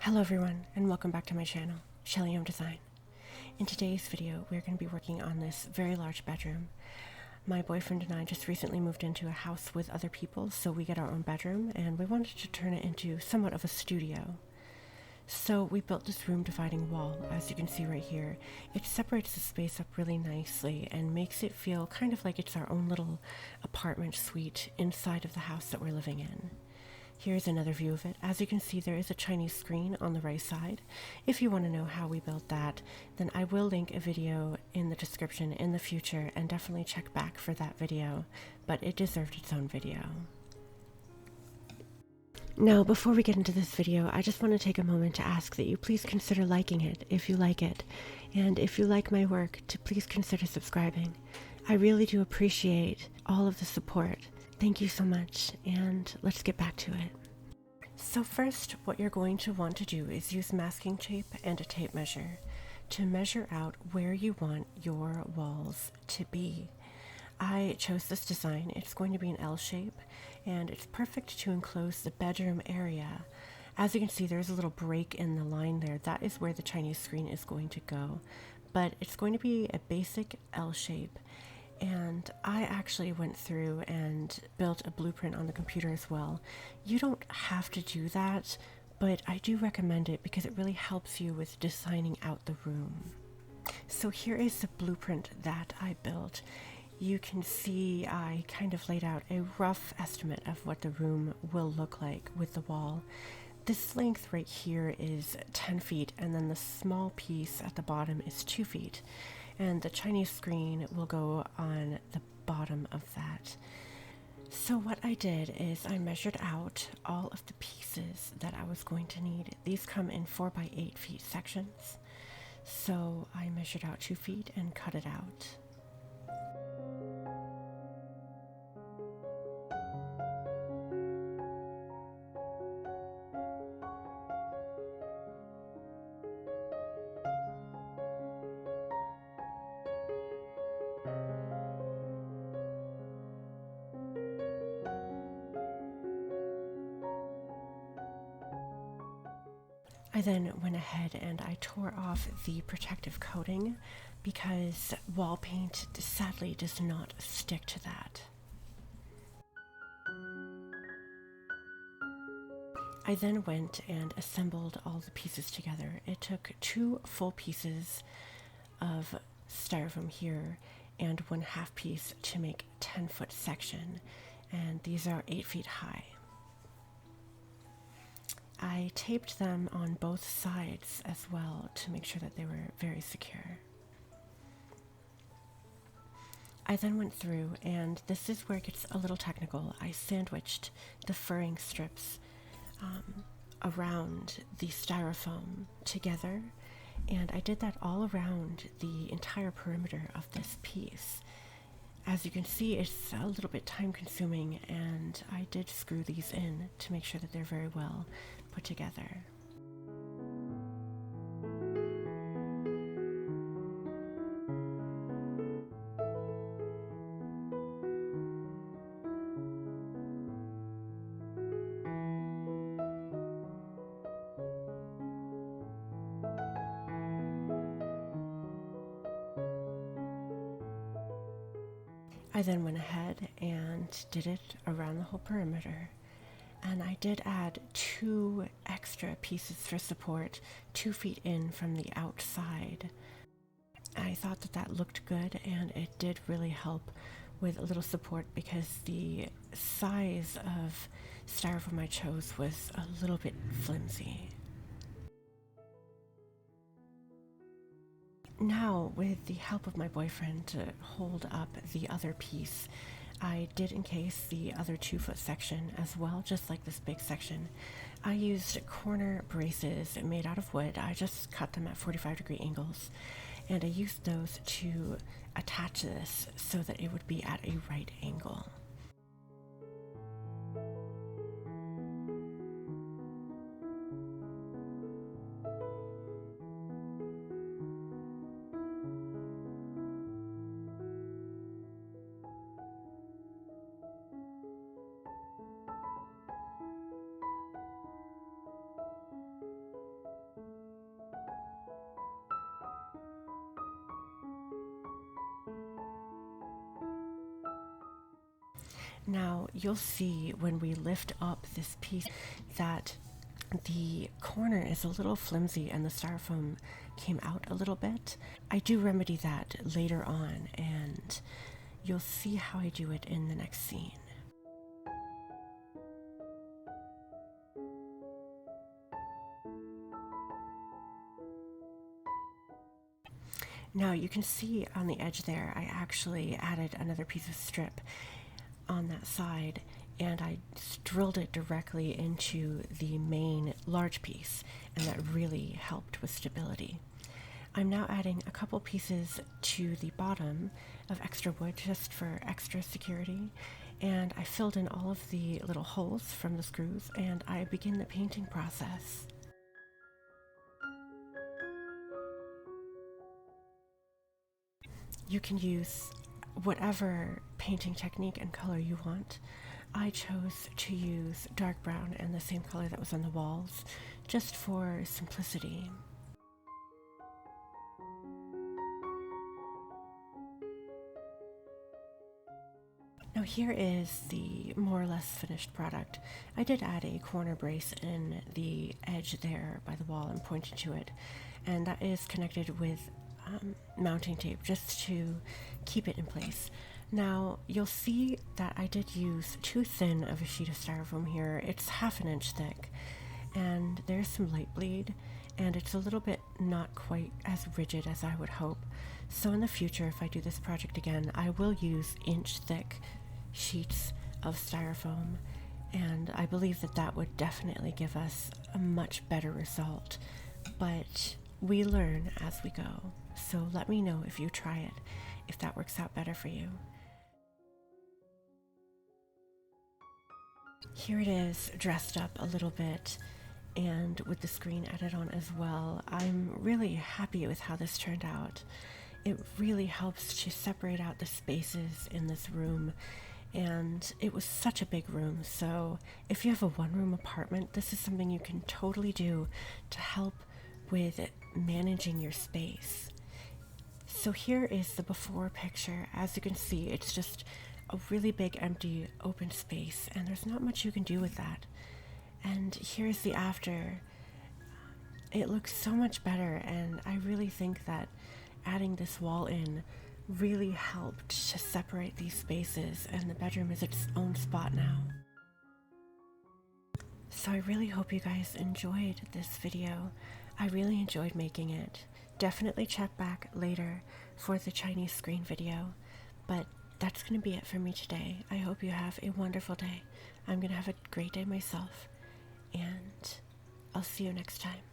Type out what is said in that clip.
Hello everyone, and welcome back to my channel, Shelly Home Design. In today's video, we're going to be working on this very large bedroom. My boyfriend and I just recently moved into a house with other people, so we get our own bedroom, and we wanted to turn it into somewhat of a studio. So we built this room dividing wall, as you can see right here. It separates the space up really nicely and makes it feel kind of like it's our own little apartment suite inside of the house that we're living in. Here's another view of it. As you can see, there is a Chinese screen on the right side. If you want to know how we built that, then I will link a video in the description in the future, and definitely check back for that video, but it deserved its own video. Now, before we get into this video, I just want to take a moment to ask that you please consider liking it if you like it, and if you like my work, to please consider subscribing. I really do appreciate all of the support. Thank you so much, and let's get back to it. So first, what you're going to want to do is use masking tape and a tape measure to measure out where you want your walls to be. I chose this design. It's going to be an L shape, and it's perfect to enclose the bedroom area. As you can see, there's a little break in the line there. That is where the Chinese screen is going to go, but it's going to be a basic L shape. And I actually went through and built a blueprint on the computer as well. You don't have to do that, but I do recommend it because it really helps you with designing out the room. So here is the blueprint that I built. You can see I kind of laid out a rough estimate of what the room will look like with the wall. This length right here is 10 feet, and then the small piece at the bottom is 2 feet. And the Chinese screen will go on the bottom of that. So what I did is I measured out all of the pieces that I was going to need. These come in 4 by 8 feet sections. So I measured out 2 feet and cut it out. I then went ahead and I tore off the protective coating because wall paint sadly does not stick to that. I then went and assembled all the pieces together. It took 2 full pieces of styrofoam here and 1/2 piece to make a 10-foot section, and these are 8 feet high. I taped them on both sides as well to make sure that they were very secure. I then went through, and this is where it gets a little technical. I sandwiched the furring strips around the styrofoam together, and I did that all around the entire perimeter of this piece. As you can see, it's a little bit time consuming, and I did screw these in to make sure that they're very well put together. I then went ahead and did it around the whole perimeter, and I did add 2 extra pieces for support 2 feet in from the outside. I thought that that looked good, and it did really help with a little support because the size of styrofoam I chose was a little bit flimsy. Now, with the help of my boyfriend to hold up the other piece, I did encase the other 2-foot section as well, just like this big section. I used corner braces made out of wood. I just cut them at 45-degree angles, and I used those to attach this so that it would be at a right angle. Now you'll see when we lift up this piece that the corner is a little flimsy and the styrofoam came out a little bit. I do remedy that later on, and you'll see how I do it in the next scene. Now you can see on the edge there, I actually added another piece of strip on that side, and I drilled it directly into the main large piece, and that really helped with stability. I'm now adding a couple pieces to the bottom of extra wood just for extra security, and I filled in all of the little holes from the screws, and I begin the painting process. You can use whatever painting technique and color you want. I chose to use dark brown and the same color that was on the walls, just for simplicity. Now here is the more or less finished product. I did add a corner brace in the edge there by the wall and pointed to it, and that is connected with mounting tape just to keep it in place. Now you'll see that I did use too thin of a sheet of styrofoam here. It's ½ inch thick, and there's some light bleed, and it's a little bit not quite as rigid as I would hope. So in the future, if I do this project again, I will use inch thick sheets of styrofoam, and I believe that that would definitely give us a much better result. But we learn as we go, so let me know if you try it, if that works out better for you. Here it is, dressed up a little bit, and with the screen added on as well. I'm really happy with how this turned out. It really helps to separate out the spaces in this room, and it was such a big room, so if you have a one-room apartment, this is something you can totally do to help with managing your space. So here is the before picture. As you can see, it's just a really big empty open space, and there's not much you can do with that. And here's the after. It looks so much better, and I really think that adding this wall in really helped to separate these spaces, and the bedroom is its own spot now. So I really hope you guys enjoyed this video. I really enjoyed making it. Definitely check back later for the Chinese screen video, but that's going to be it for me today. I hope you have a wonderful day. I'm going to have a great day myself, and I'll see you next time.